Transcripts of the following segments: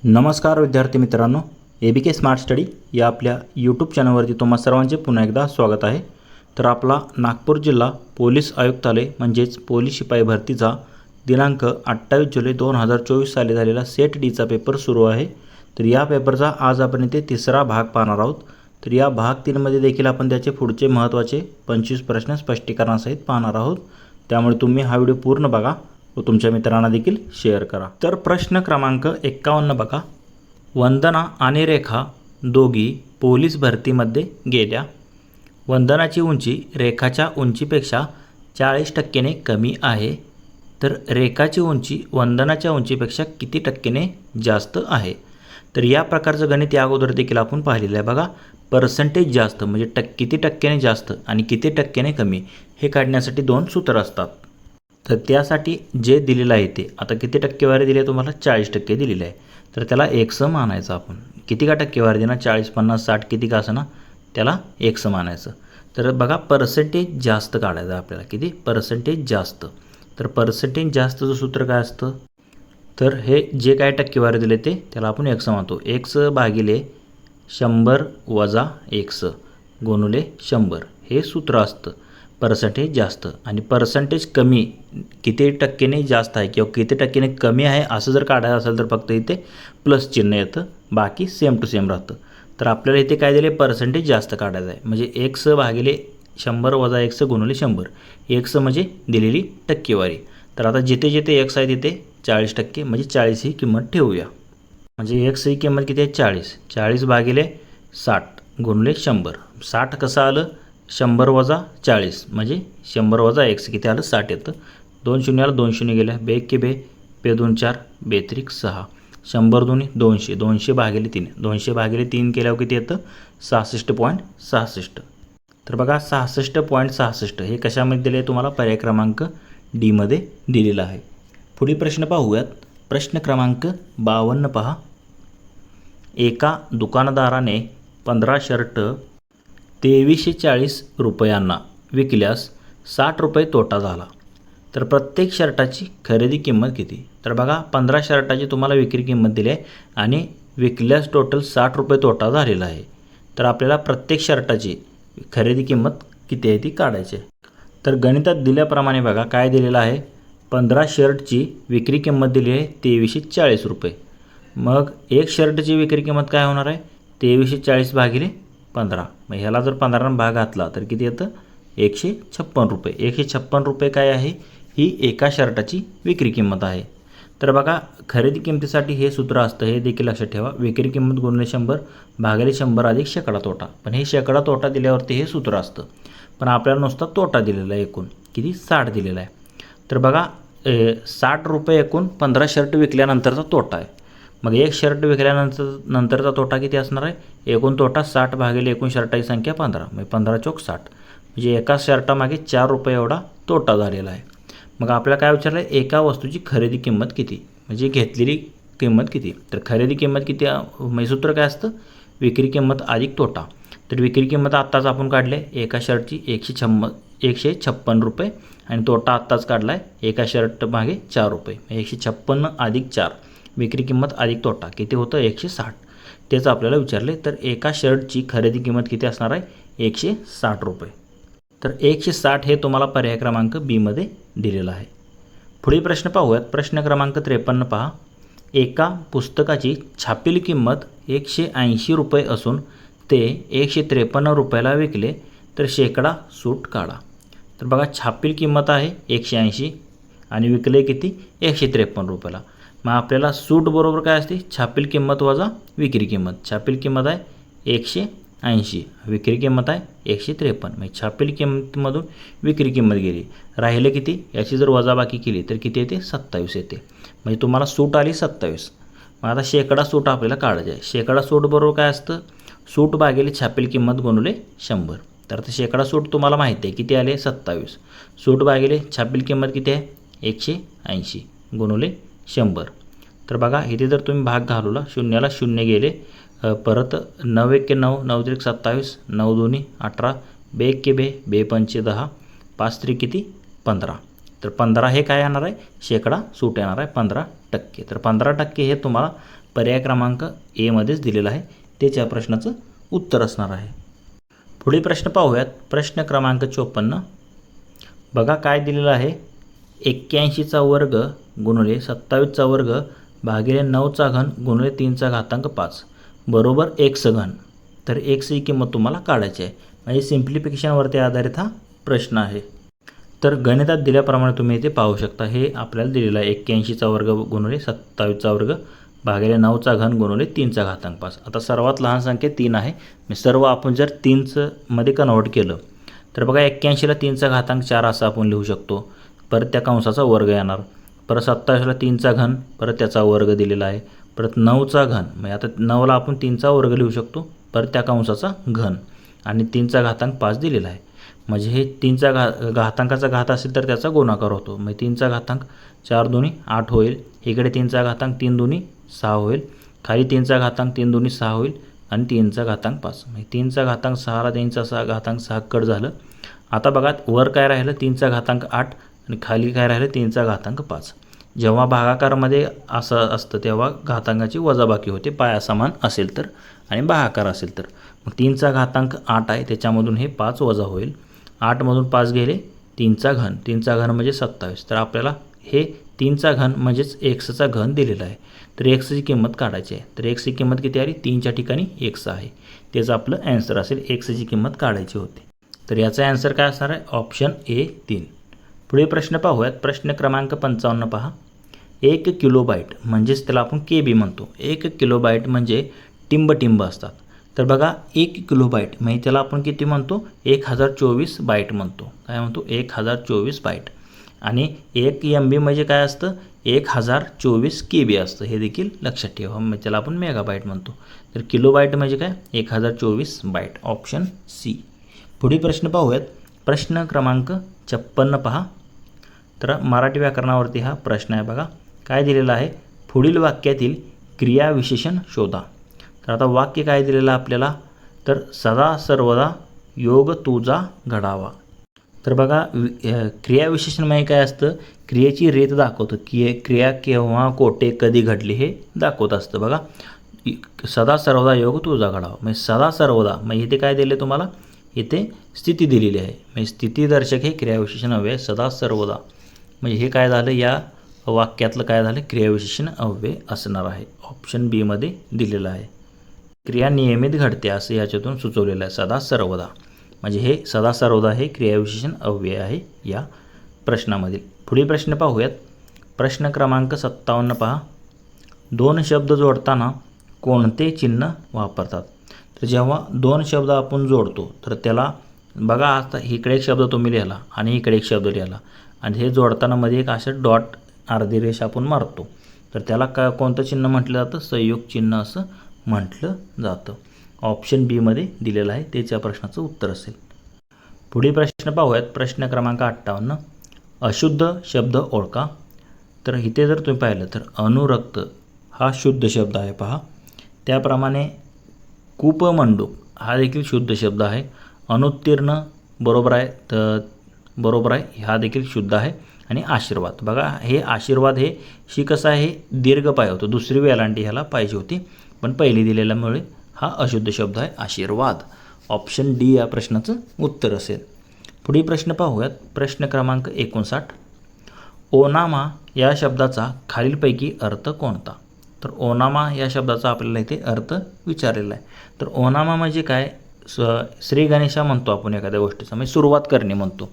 नमस्कार विद्यार्थी मित्रांनो, ABK स्मार्ट स्टडी या आपल्या यूट्यूब चॅनलवरती तुम्हा सर्वांचे पुन्हा एकदा स्वागत आहे। तर आपला नागपूर जिल्हा पोलीस आयुक्तालय म्हणजेच पोलीस शिपाई भरतीचा दिनांक 28 जुलै 2024 साली झालेला सेट डीचा पेपर सुरू आहे। तर या पेपरचा आज आपण इथे तिसरा भाग पाहणार आहोत। तर या भाग 3 मध्ये देखील आपण त्याचे पुढचे महत्त्वाचे 25 प्रश्न स्पष्टीकरणासहित पाहणार आहोत। त्यामुळे तुम्ही हा व्हिडिओ पूर्ण बघा व तुमच्या मित्रांना देखील शेअर करा। तर प्रश्न क्रमांक 51 बघा। वंदना आणि रेखा दोघी पोलीस भरतीमध्ये गेल्या। वंदनाची उंची रेखाच्या उंचीपेक्षा 40% कमी आहे, तर रेखाची उंची वंदनाच्या उंचीपेक्षा किती टक्क्याने जास्त आहे। तर या प्रकारचं गणित या अगोदर देखील आपण पाहिलेलं आहे बघा। पर्सेंटेज जास्त म्हणजे किती टक्क्याने जास्त आणि किती टक्क्याने कमी हे काढण्यासाठी दोन सूत्र असतात। तर त्यासाठी जे दिलेलं आहे ते आता किती टक्केवारी दिली आहे तुम्हाला 40% दिलेलं आहे, तर त्याला x मानायचं आपण। किती का टक्केवारी देणार 40 50 60 किती का असं ना त्याला x मानायचं। तर बघा पर्सेंटेज जास्त काढायचं आपल्याला, किती पर्सेंटेज जास्त। तर पर्सेंटेज जास्तचं सूत्र काय असतं, तर हे जे काय टक्केवारी दिले ते त्याला आपण x मानतो। x भागिले 100 वजा x गुणिले 100 हे सूत्र असतं पर्सेंटेज जास्त। आणि पर्सेंटेज कमी किती टक्क्याने जास्त आहे किंवा किती टक्क्याने कमी आहे असं जर काढायचं असेल तर फक्त इथे प्लस चिन्ह येतं, बाकी सेम टू सेम राहतं। तर आपल्याला इथे काय दिले पर्सेंटेज जास्त काढायचं आहे, म्हणजे x भागिले 100 वजा x गुणिले 100 x म्हणजे दिलेली टक्केवारी। तर आता जिथे जिथे x आहे तिथे 40% म्हणजे 40 ही किंमत ठेवूया। म्हणजे x ही किंमत किती आहे 40, 40 भागिले 60 गुणिले 100। 60 कसं आलं 100 वजा 40 म्हणजे 100 वजा x किती आलं 60 येतं। 2 शून्याला 2 शून्य गेल्या, बे की बे, पे 2 4 बेत्रिक 6, 100 दुनी 200, 200 भागिले 3, 200 भागिले 3 केल्यावर किती येतं 66.66। तर बघा 66.66 हे कशामध्ये दिले तुम्हाला पर्याय क्रमांक डी मध्ये दिलेलं आहे। पुढील प्रश्न पाहूयात। प्रश्न क्रमांक 52 पहा। एका दुकानदाराने 15 शर्ट 2340 रुपयांना विकल्यास 60 रुपये तोटा झाला, तर प्रत्येक शर्टाची खरेदी किंमत किती। तर बघा 15 शर्टाची तुम्हाला विक्री किंमत दिली आहे आणि विकल्यास टोटल 60 रुपये तोटा झालेला आहे। तर आपल्याला प्रत्येक शर्टाची खरेदी किंमत किती आहे ती काढायची आहे। तर गणितात दिल्याप्रमाणे बघा काय दिलेलं आहे, 15 शर्टची विक्री किंमत दिली आहे 2340 रुपये। मग एक शर्टची विक्री किंमत काय होणार आहे 2340 भागिले 15। मग ह्याला जर 15 भाग घातला तर किती येतं 156 रुपये। 156 रुपये काय आहे, ही एका शर्टाची विक्री किंमत आहे। तर बघा खरेदी किंमतीसाठी हे सूत्र असतं, हे देखील लक्षात ठेवा। विक्री किंमत गुणिले 100 भागिले 100 अधिक शेकडा तोटा। पण हे शेकडा तोटा दिल्यावरती हे सूत्र असतं, पण आपल्याला नुसता तोटा दिलेला आहे, एकूण किती 60 दिलेला आहे। तर बघा 60 रुपये एकूण 15 शर्ट विकल्यानंतरचा तोटा आहे। मग एक शर्ट विकल्यानंतरचा तोटा किती असणार आहे, एकूण तोटा 60 भागिले एकूण शर्टाची संख्या 15 म्हणजे 15 चौक 60, म्हणजे एका शर्टामागे 4 रुपये एवढा तोटा झालेला आहे। मग आपल्याला काय विचारलं आहे, एका वस्तूची खरेदी किंमत किती म्हणजे घेतलेली किंमत किती। तर खरेदी किंमत किती म्हणजे सूत्र काय असतं विक्री किंमत अधिक तोटा। तर विक्री किंमत आत्ताच आपण काढले एका शर्टची 156 रुपये आणि तोटा आत्ताच काढला आहे एका शर्ट मागे 4 रुपये, 156 अधिक 4 विक्री किंमत अधिक तोटा किती होतं 160, तेच आपल्याला विचारले। तर एका शर्टची खरेदी किंमत किती असणार आहे 160 रुपये। तर 160 हे तुम्हाला पर्याय क्रमांक बी मध्ये दिलेला आहे। पुढील प्रश्न पाहूयात। प्रश्न क्रमांक 53 पहा। एका पुस्तकाची छापील किंमत 180 रुपये असून ते 153 रुपयाला विकले तर शेकडा सूट काढा। तर बघा छापील किंमत आहे 180 आणि विकले किती 153 रुपयाला। मग आपल्याला सूट बरोबर काय असते छापील किंमत वजा विक्री किंमत। छापील किंमत आहे 180, विक्री किंमत आहे 153, म्हणजे छापील किंमतीमधून विक्री किंमत गेली, राहिले किती याची जर वजाबाकी केली तर किती येते 27 येते, म्हणजे तुम्हाला सूट आली 27। मग आता शेकडा सूट आपल्याला काढायचे आहे। शेकडा सूट बरोबर काय असतं सूट भागिले छापील किंमत गुणिले 100। तर आता शेकडा सूट तुम्हाला माहिती आहे किती आले 27, सूट भागिले छापील किंमत किती आहे 180 गुणिले 100। तर बघा इथे जर तुम्ही भाग घालवला शून्याला शून्य गेले, परत 9 1 9, 9 3 27, 9 2 18, बे के बे, बे 5 10, 5 3 किती 15। तर 15 हे काय येणार आहे शेकडा सूट येणार आहे 15%। तर 15% हे तुम्हाला पर्याय क्रमांक ए मध्येच दिलेला आहे, तेच या प्रश्नाचं उत्तर असणार आहे. पुढील प्रश्न पाहूयात. प्रश्न क्रमांक 54. बघा काय दिलेलं आहे. 81चा वर्ग गुणिले 27चा वर्ग भागिले 9चा घन गुणिले 3चा घातांक 5 बरोबर x घन. तर x ही किंमत तुम्हाला काढायची आहे. म्हणजे सिम्प्लिफिकेशनवरती आधारित हा प्रश्न आहे. तर गणितात दिल्याप्रमाणे तुम्ही इथे पाहू शकता. हे आपल्याला दिलेलं आहे 81चा वर्ग गुणिले 27चा वर्ग भागिले 9चा घन गुणिले 3चा घातांक 5. आता सर्वात लहान संख्या 3 आहे. सर्व आपण जर 3चं मध्ये कन्वर्ट केलं तर बघा 81ला 3चा घातांक 4 असं आपण लिहू शकतो. परत त्या कंसाचा वर्ग येणार. परत 27ला 3चा घन, परत त्याचा वर्ग दिलेला आहे. परत 9चा घन, म्हणजे आता 9ला आपण 3चा वर्ग लिहू शकतो, परत त्या कंसाचा घन आणि 3चा घातांक 5 दिलेला आहे. म्हणजे हे 3चा घातांकाचा घात असेल तर त्याचा गुणाकार होतो. म्हणजे 3चा घातांक 4 दुनी 8 होईल. इकडे 3चा घातांक 3 दुनी 6 होईल. खाली 3चा घातांक 3 दुनी 6 होईल आणि 3चा घातांक 5. म्हणजे 3चा घातांक 6ला 3चा घातांक 6 कट झालं. आता बघा वर काय राहिलं 3चा घातांक 8 आणि खाली काय राहिलं 3चा घातांक 5. जेव्हा भागाकारामध्ये असं असतं तेव्हा घातांकाची वजाबाकी होते, पायासमान असेल तर आणि भागाकार असेल तर. मग 3चा घातांक 8 आहे, त्याच्यामधून हे 5 वजा होईल. 8मधून 5 गेले 3चा घन. 3चा घन म्हणजे 27. तर आपल्याला हे 3चा घन म्हणजेच एक्सचा घन दिलेला आहे. तर एक्सची किंमत काढायची आहे. तर एक्सची किंमत किती आली? 3च्या ठिकाणी एक्स आहे. तेच आपलं ॲन्सर असेल. एक्सची किंमत काढायची होती. तर याचा ॲन्सर काय असणार आहे? Option A 3. पुढे प्रश्न पाहूयात. प्रश्न क्रमांक 55 पहा. 1 किलोबाईट म्हणजेच त्याला आपण KB म्हणतो. 1 किलोबाईट म्हणजे टिंब असतात. तर बघा 1 किलोबाईट म्हणजे त्याला आपण किती म्हणतो? 1024 बाईट म्हणतो. काय म्हणतो? 1024 बाईट. आणि 1 MB म्हणजे काय असतं? 1024 KB असतं. हे देखील लक्षात ठेवा. म्हणजे त्याला आपण मेगाबाईट म्हणतो. तर किलोबाईट म्हणजे काय? 1024 बाईट. Option C. पुढील प्रश्न पाहूयात. प्रश्न क्रमांक 56 पहा. तर मराठी व्याकरणावरती हा प्रश्न आहे. बघा काय दिलेलं आहे. पुढील वाक्यातील क्रियाविशेषण शोधा. तर आता वाक्य काय दिलेलं आहे आपल्याला? तर सदा सर्वदा योग तुझा घडावा. तर बघा क्रियाविशेषण म्हणजे काय असतं? क्रियेची रीत दाखवतं की क्रिया केव्हा कोठे कधी घडली हे दाखवत असतं. बघा सदा सर्वदा योग तुझा घडावा म्हणजे सदा सर्वदा म्हणजे इथे काय दिले तुम्हाला? इथे स्थिती दिलेली आहे. म्हणजे स्थितीदर्शक हे क्रियाविशेषण अव्यय सदा सर्वदा. म्हणजे हे काय झालं? या वाक्यातलं काय झालं? क्रियाविशेषण अव्यय असणार आहे. ऑप्शन बी मध्ये दिलेलं आहे. क्रिया नियमित घडते असं याच्यातून सुचवलेलं आहे. सदा सर्वदा म्हणजे हे सदा सर्वदा हे क्रियाविशेषण अव्यय आहे या प्रश्नामधील. पुढील प्रश्न पाहूयात. प्रश्न क्रमांक 57 पहा. 2 शब्द जोडताना कोणते चिन्ह वापरतात? तर जेव्हा 2 शब्द आपण जोडतो तर त्याला बघा आता इकडे एक शब्द तुम्ही लिहिला आणि इकडे एक शब्द लिहिला आणि हे जोडताना मध्ये एक असं डॉट अर्धी रेष आपण मारतो. तर त्याला कोणतं चिन्ह म्हटलं जातं? संयोग चिन्ह असं म्हटलं जातं. ऑप्शन बी मध्ये दिलेलं आहे. तेच या प्रश्नाचं उत्तर असेल. पुढील प्रश्न पाहूयात. प्रश्न क्रमांक 58. अशुद्ध शब्द ओळखा. तर इथे जर तुम्ही पाहिलं तर अनुरक्त हा शुद्ध शब्द आहे पहा. त्याप्रमाणे कूपमंडूक हा देखील शुद्ध शब्द आहे. अनुत्तीर्ण बरोबर आहे. तर बरोबर आहे, हा देखील शुद्ध आहे. आणि आशीर्वाद बघा हे आशीर्वाद हे शी कसं आहे? दीर्घ पाय होतो. दुसरी वेलांटी ह्याला पाहिजे होती पण पहिली दिलेल्यामुळे हा अशुद्ध शब्द आहे आशीर्वाद. ऑप्शन डी या प्रश्नाचं उत्तर असेल. पुढील प्रश्न पाहूयात. प्रश्न क्रमांक 59. ओनामा या शब्दाचा खालीलपैकी अर्थ कोणता? तर ओनामा या शब्दाचा आपल्याला इथे अर्थ विचारलेला आहे. तर ओनामा म्हणजे काय? श्री गणेशा म्हणतो आपण एखाद्या गोष्टीचा म्हणजे सुरुवात करणे म्हणतो.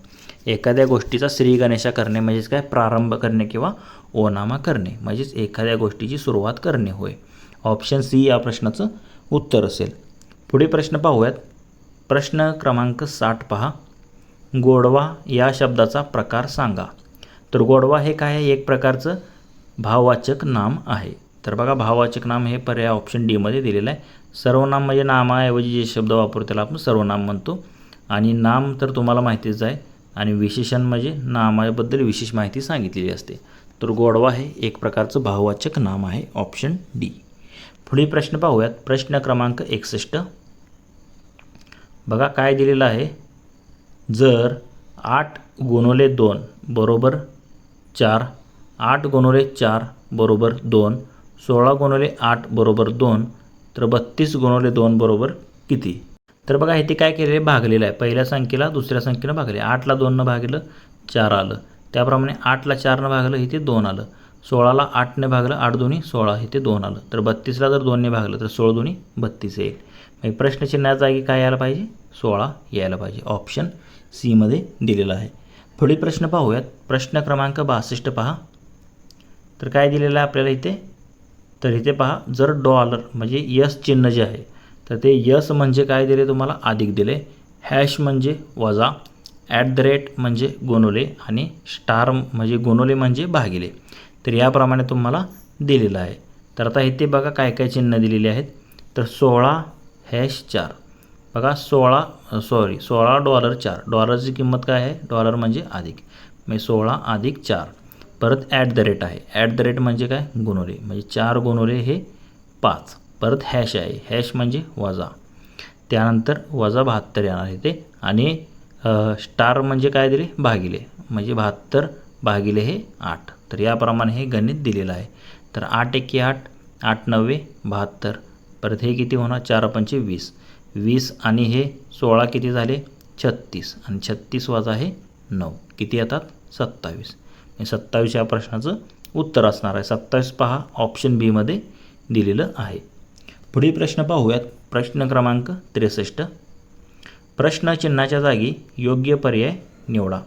एखाद्या गोष्टीचा श्री गणेशा करणे म्हणजेच काय? प्रारंभ करणे किंवा ओनामा करणे म्हणजेच एखाद्या गोष्टीची सुरुवात करणे होय. ऑप्शन सी या प्रश्नाचं उत्तर असेल. पुढील प्रश्न पाहूयात. प्रश्न क्रमांक 60 पहा. गोडवा या शब्दाचा प्रकार सांगा. तर गोडवा हे काय आहे? एक प्रकारचं भाववाचक नाम आहे. तर बघा भाववाचक नाम हे पर्याय ऑप्शन डी मध्ये दिलेलं आहे. सर्वनाम म्हणजे नामाऐवजी जे शब्द वापरतो त्याला आपण सर्वनाम म्हणतो. आणि नाम तर तुम्हाला माहितीच आहे. आणि विशेषण म्हणजे नामाबद्दल विशेष माहिती सांगितलेली असते. तर गोडवा हे एक प्रकारचं भाववाचक नाम आहे. Option D. पुढील प्रश्न पाहूयात. प्रश्न क्रमांक 61. बघा काय दिलेलं आहे. जर 8 गुणिले 2 बरोबर 4, 8 गुणिले 4 बरोबर 2 16 गुणिले 8 बरोबर 2, तर 32 गुणिले 2 बरोबर किती? तर बघा इथे काय केलेलं आहे, भागलेलं आहे. पहिल्या संख्येला दुसऱ्या संख्येनं भागले. 8ला 2नं भागलं 4 आलं. त्याप्रमाणे 8ला 4नं भागलं इथे 2 आलं. 16ला 8ने भागलं, 8 दुनी 16 इथे 2 आलं. तर 32ला जर 2ने भागलं तर 16 दुनी 32 येईल. मग प्रश्नचिन्हाच्या जागी काय यायला पाहिजे? 16 यायला पाहिजे. ऑप्शन सी मध्ये दिलेला आहे. पुढील प्रश्न पाहूयात. प्रश्न क्रमांक 62 पहा. तर काय दिलेलं आहे आपल्याला इथे? तर इथे पहा, जर डॉलर म्हणजे यस चिन्ह जे आहे तर ते यस म्हणजे काय दिले तुम्हाला? अधिक दिले. हॅश म्हणजे वजा, @ म्हणजे गुणुले आणि स्टार म्हणजे गुणुले म्हणजे भागिले. तर याप्रमाणे तुम्हाला दिलेलं आहे. तर आता इथे बघा काय काय चिन्ह दिलेली आहेत. तर 16-4 बघा, $16 डॉलरची किंमत काय आहे? डॉलर म्हणजे अधिक, म्हणजे 16 अधिक 4. परत @ आहे. @ म्हणजे काय? गुणुले, म्हणजे 4 गुणुले हे 5. परत हॅश आहे. हॅश म्हणजे वजा, त्यानंतर वजा 72 येणार इथे. आणि स्टार म्हणजे काय दिले? भागिले, म्हणजे 72 भागिले हे 8. तर याप्रमाणे हे गणित दिलेलं आहे. तर 8 × 8, 8 × 9 72. परत हे किती होणार? 4 × 5 20. 20 आणि हे 16 किती झाले? 36. आणि 36 वजा हे 9 किती येतात? 27. 27 या प्रश्नाचं उत्तर असणार आहे. 27 पहा, ऑप्शन बी मध्ये दिलेलं आहे. पुढील प्रश्न पाहूयात. प्रश्न क्रमांक 63. प्रश्नचिन्हाच्या जागी योग्य पर्याय निवडा.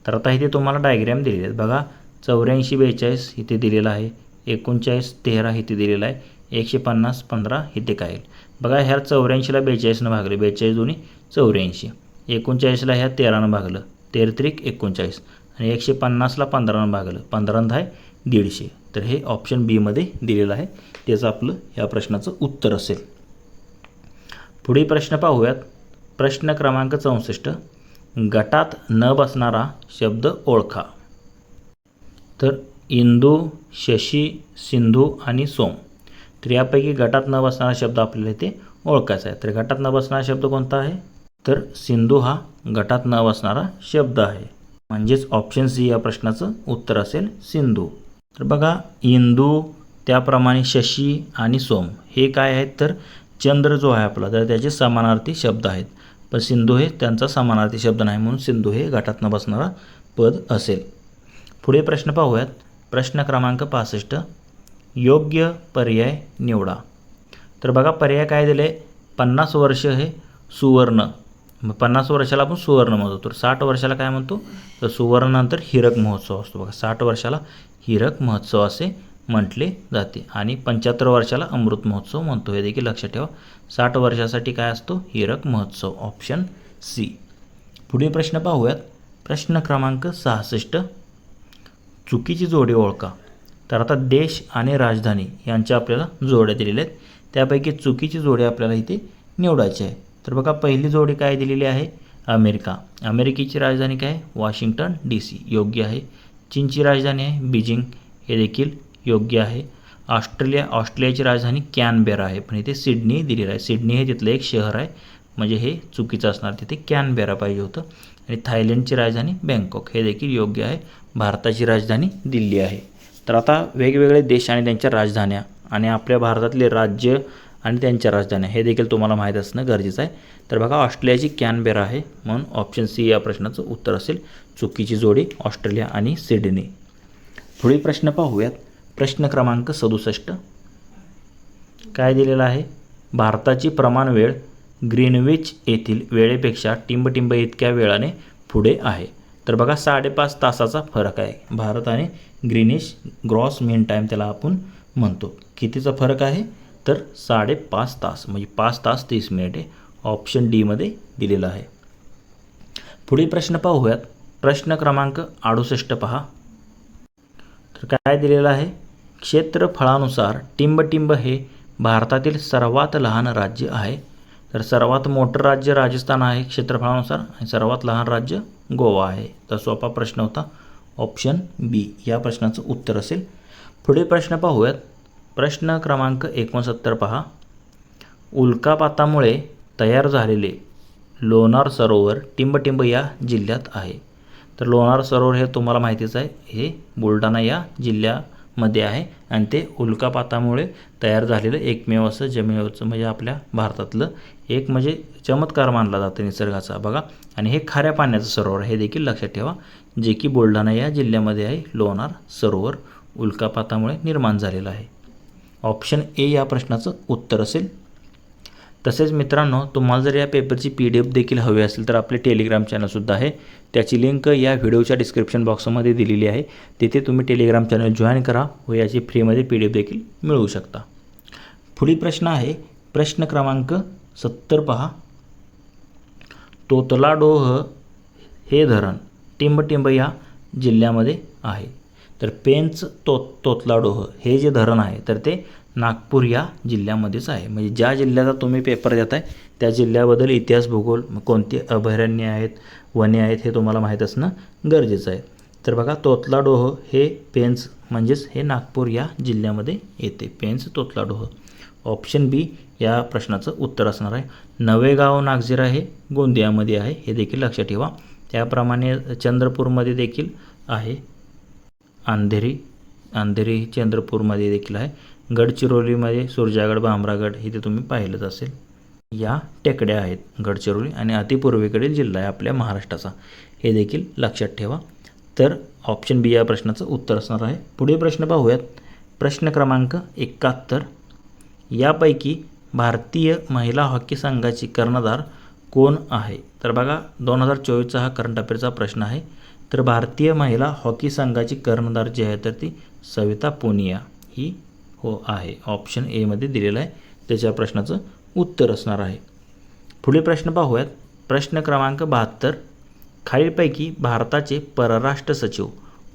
तर आता इथे तुम्हाला डायग्रॅम दिलेले आहेत बघा. 84-42 इथे दिलेलं आहे. 39-13 इथे दिलेलं आहे. 150-15 इथे काय येईल? बघा, ह्या 84ला 42नं भागले, 42 दुनी 84. 39ला ह्या 13नं भागलं, 13 × 39. आणि 150ला 15नं भागलं, 15 आहे 150. तर हे ऑप्शन बी मध्ये दिलेलं आहे. त्याचं आपलं या प्रश्नाचं उत्तर असेल. पुढील प्रश्न पाहूयात. प्रश्न क्रमांक 64. गटात न बसणारा शब्द ओळखा. तर इंदू, शशी, सिंधू आणि सोम. तर यापैकी गटात न बसणारा शब्द आपल्याला इथे ओळखायचा आहे. तर गटात न बसणारा शब्द कोणता आहे? तर सिंधू हा गटात न बसणारा शब्द आहे. म्हणजेच ऑप्शन सी या प्रश्नाचं उत्तर असेल, सिंधू. तर बघा, इंदू, त्याप्रमाणे शशी आणि सोम हे काय आहेत? तर चंद्र जो आहे आपला, तर त्याचे समानार्थी शब्द आहेत. पण सिंधू हे त्यांचा समानार्थी शब्द नाही, म्हणून सिंधू हे गटात न बसणारा पद असेल. पुढे प्रश्न पाहूयात. प्रश्न क्रमांक 65. योग्य पर्याय निवडा. तर बघा, पर्याय काय दिले? 50 वर्ष हे सुवर्ण, मग 50 वर्षाला आपण सुवर्ण म्हणतो. तर 60 वर्षाला काय म्हणतो? तर सुवर्णानंतर हीरक महोत्सव असतो बघा. 60 वर्षाला हीरक महोत्सव असे म्हटले जाते. आणि 75 वर्षाला अमृत महोत्सव म्हणतो. हे देखील लक्षात ठेवा. 60 वर्षासाठी काय असतो? हीरक महोत्सव. Option C. पुढील प्रश्न पाहूयात. प्रश्न क्रमांक 66. चुकीची जोडी ओळखा. तर आता देश आणि राजधानी यांच्या आपल्याला जोड्या दिलेल्या आहेत. त्यापैकी चुकीची जोडी आपल्याला इथे निवडायची आहे. तर बघा, पहिली जोडी काय दिलेली आहे? अमेरिका. अमेरिकेची राजधानी काय? वॉशिंग्टन DC, योग्य आहे. चीनची राजधानी आहे बीजिंग, हे देखील योग्य आहे. ऑस्ट्रेलियाची राजधानी कॅनबेरा आहे, पण इथे सिडनी दिलेलं आहे. सिडनी हे तिथलं एक शहर आहे, म्हणजे हे चुकीचं असणार. तिथे कॅनबेरा पाहिजे होतं. आणि थायलंडची राजधानी बँकॉक, हे देखील योग्य आहे. भारताची राजधानी दिल्ली आहे. तर आता वेगवेगळे देश आणि त्यांच्या राजधान्या आणि आपल्या भारतातले राज्य आणि त्यांच्या राजधान्या हे देखील तुम्हाला माहीत असणं गरजेचं आहे. तर बघा, ऑस्ट्रेलियाची कॅनबेरा आहे, म्हणून ऑप्शन सी या प्रश्नाचं उत्तर असेल. चुकीची जोडी ऑस्ट्रेलिया आणि सिडनी. पुढील प्रश्न पाहूयात. प्रश्न क्रमांक 67. काय दिलेला आहे? भारताची प्रमाण वेळ ग्रीनविच येथील वेळेपेक्षा टिंबटिंब इतक्या वेळाने पुढे आहे. तर बघा, 5.5 तासाचा फरक आहे. भारत आणि ग्रीनिश ग्रॉस मीन टाईम त्याला आपण म्हणतो. कितीचा फरक आहे? तर 5.5 तास, म्हणजे 5 तास 30 मिनिटे. ऑप्शन डी मध्ये दिलेला आहे. पुढील प्रश्न पाहूयात. प्रश्न क्रमांक 68 पहा. तर काय दिलेलं आहे? क्षेत्रफळानुसार टिंबटिंब हे भारतातील सर्वात लहान राज्य आहे. तर सर्वात मोठं राज्य राजस्थान आहे क्षेत्रफळानुसार, आणि सर्वात लहान राज्य गोवा आहे. तर सोपा प्रश्न होता. ऑप्शन बी या प्रश्नाचं उत्तर असेल. पुढील प्रश्न पाहूयात. प्रश्न क्रमांक 69 पहा. उल्कापातामुळे तयार झालेले लोणार सरोवर टिंबटिंब या जिल्ह्यात आहे. तर लोणार सरोवर हे तुम्हाला माहितीच आहे, हे बुलढाणा या मध्ये आहे आणि ते उल्कापातामुळे तयार झालेलं एकमेव असं जमिनीवरचं म्हणजे आपल्या भारतातलं एक म्हणजे चमत्कार मानला जातं निसर्गाचा बघा. आणि हे खाऱ्या पाण्याचं सरोवर हे देखील लक्षात ठेवा, जे की बुलढाणा या जिल्ह्यामध्ये आहे. लोणार सरोवर उल्कापातामुळे निर्माण झालेलं आहे. ऑप्शन ए या प्रश्नाचं उत्तर असेल. तसेच मित्रांनो, तुम्हाला जर या पेपरची PDF देखील हवी असेल तर आपले टेलिग्राम चॅनलसुद्धा आहे. त्याची लिंक या व्हिडिओच्या डिस्क्रिप्शन बॉक्समध्ये दिलेली आहे. तिथे तुम्ही टेलिग्राम चॅनल जॉईन करा व याची फ्रीमध्ये PDF देखील मिळवू शकता. पुढील प्रश्न आहे प्रश्न क्रमांक 70 पहा. तोतलाडोह हे धरण टिंबटिंब या जिल्ह्यामध्ये आहे. तर पेंच तोतलाडोह हे जे धरण आहे तर ते नागपूर या जिल्ह्यामध्येच आहे. म्हणजे ज्या जिल्ह्याचा तुम्ही पेपर देताय त्या जिल्ह्याबद्दल इतिहास, भूगोल, कोणती अभयारण्ये आहेत, वने आहेत हे तुम्हाला माहीत असणं गरजेचं आहे. तर बघा, तोतलाडोह हे पेंच म्हणजेच हे नागपूर या जिल्ह्यामध्ये येते. पेंच तोतलाडोह. ऑप्शन बी या प्रश्नाचं उत्तर असणार आहे. नवेगाव नागझिरा हे गोंदियामध्ये आहे, हे देखील लक्षात ठेवा. त्याप्रमाणे चंद्रपूरमध्ये देखील आहे. अंधेरी चंद्रपूरमध्ये देखील आहे. गडचिरोलीमध्ये सुरजागड, भामरागड हे ते तुम्ही पाहिलंच असेल. या टेकड्या आहेत गडचिरोली आणि अतिपूर्वेकडील जिल्हा आहे आपल्या महाराष्ट्राचा, हे देखील लक्षात ठेवा. तर ऑप्शन बी या प्रश्नाचं उत्तर असणार आहे. पुढील प्रश्न पाहूयात. प्रश्न क्रमांक 71. यापैकी भारतीय महिला हॉकी संघाची कर्णधार कोण आहे? तर बघा, 2024चा हा करंट अफेअरचा प्रश्न आहे. तर भारतीय महिला हॉकी संघाची कर्णधार जी आहे तर ती सविता पुनिया ही आहे. ऑप्शन ए मध्ये दिलेलं आहे, त्याच्या प्रश्नाचं उत्तर असणार आहे. पुढील प्रश्न पाहूयात. प्रश्न क्रमांक 72. खालीलपैकी भारताचे परराष्ट्र सचिव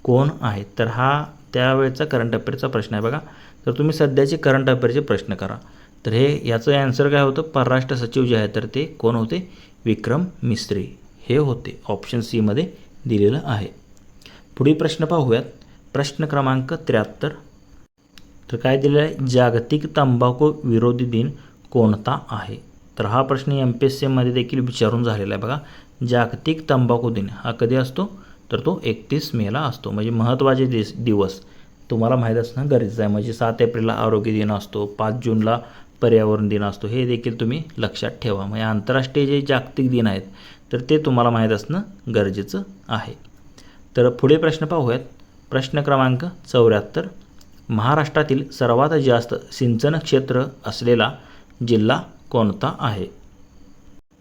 कोण आहेत? तर हा त्यावेळेचा करंट अफेअरचा प्रश्न आहे बघा. तर तुम्ही सध्याचे करंट अफेअरचे प्रश्न करा. तर याचं ॲन्सर काय होतं? परराष्ट्र सचिव जे आहे तर ते कोण होते? विक्रम मिस्त्री हे होते. ऑप्शन सी मध्ये दिलेलं आहे. पुढील प्रश्न पाहूयात. प्रश्न क्रमांक 73. तर काय दिलेलं आहे? जागतिक तंबाखू विरोधी दिन कोणता आहे? तर हा प्रश्न MPSC मध्ये देखील विचारून झालेला आहे बघा. जागतिक तंबाखू दिन हा कधी असतो? तर तो 31 मेला असतो. म्हणजे महत्त्वाचे दिवस तुम्हाला माहीत असणं गरजेचं आहे. म्हणजे 7 एप्रिलला आरोग्य दिन असतो, 5 जूनला पर्यावरण दिन असतो, हे देखील तुम्ही लक्षात ठेवा. म्हणजे आंतरराष्ट्रीय जे जागतिक दिन आहेत तर ते तुम्हाला माहीत असणं गरजेचं आहे. तर पुढे प्रश्न पाहूयात. प्रश्न क्रमांक 74. महाराष्ट्रातील सर्वात जास्त सिंचन क्षेत्र असलेला जिल्हा कोणता आहे?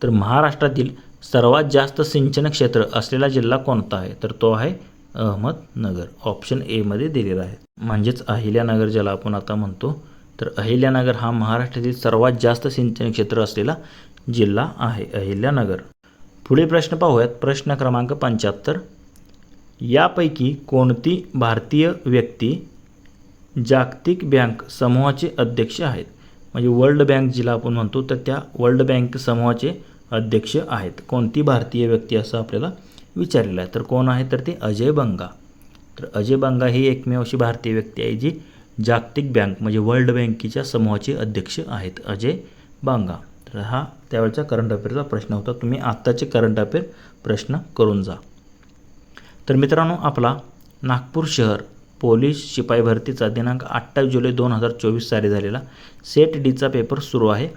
तर महाराष्ट्रातील सर्वात जास्त सिंचन क्षेत्र असलेला जिल्हा कोणता आहे? तर तो आहे अहमदनगर. ऑप्शन ए मध्ये दिलेला आहे. म्हणजेच अहिल्यानगर ज्याला आपण आता म्हणतो. तर अहिल्यानगर हा महाराष्ट्रातील सर्वात जास्त सिंचन क्षेत्र असलेला जिल्हा आहे, अहिल्यानगर. पुढील प्रश्न पाहूयात. प्रश्न क्रमांक 75. यापैकी कोणती भारतीय व्यक्ती जागतिक बँक समूहाचे अध्यक्ष आहेत? म्हणजे वर्ल्ड बँक जिला आपण म्हणतो तर त्या वर्ल्ड बँक समूहाचे अध्यक्ष आहेत. कोणती भारतीय व्यक्ती असं आपल्याला विचारलेलं आहे. तर कोण आहे? तर ते अजय बंगा. तर अजय बंगा ही एकमेव अशी भारतीय व्यक्ती आहे जी जागतिक बँक म्हणजे वर्ल्ड बँकेच्या समूहाचे अध्यक्ष आहेत, अजय बंगा. तर हा त्यावेळचा करंट अफेअरचा प्रश्न होता. तुम्ही आत्ताचे करंट अफेअर प्रश्न करून जा. तर मित्रांनो, आपला नागपूर शहर पोलीस शिपाई भरतीचा दिनांक 28 जुलै 2024 साली झालेला सेट डीचा पेपर सुरू आहे.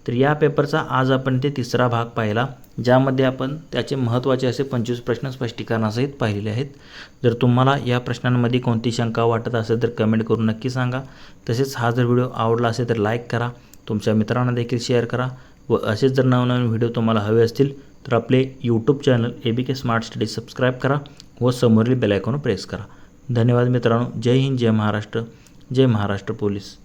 तर या पेपरचा आज आपण ते 3रा भाग पाहिला, ज्यामध्ये आपण त्याचे महत्त्वाचे असे 25 प्रश्न स्पष्टीकरणासहित पाहिलेले आहेत. जर तुम्हाला या प्रश्नांमध्ये कोणती शंका वाटत असेल तर कमेंट करून नक्की सांगा. तसेच हा जर व्हिडिओ आवडला असेल तर लाईक करा, तुमच्या मित्रांना देखील शेअर करा व असेच जर नवनवीन व्हिडिओ तुम्हाला हवे असतील तर आपले YouTube channel ABK smart study subscribe करा व समोरील बेल आयकॉन प्रेस करा. धन्यवाद मित्रांनो. जय हिंद, जय महाराष्ट्र, जय महाराष्ट्र पोलीस.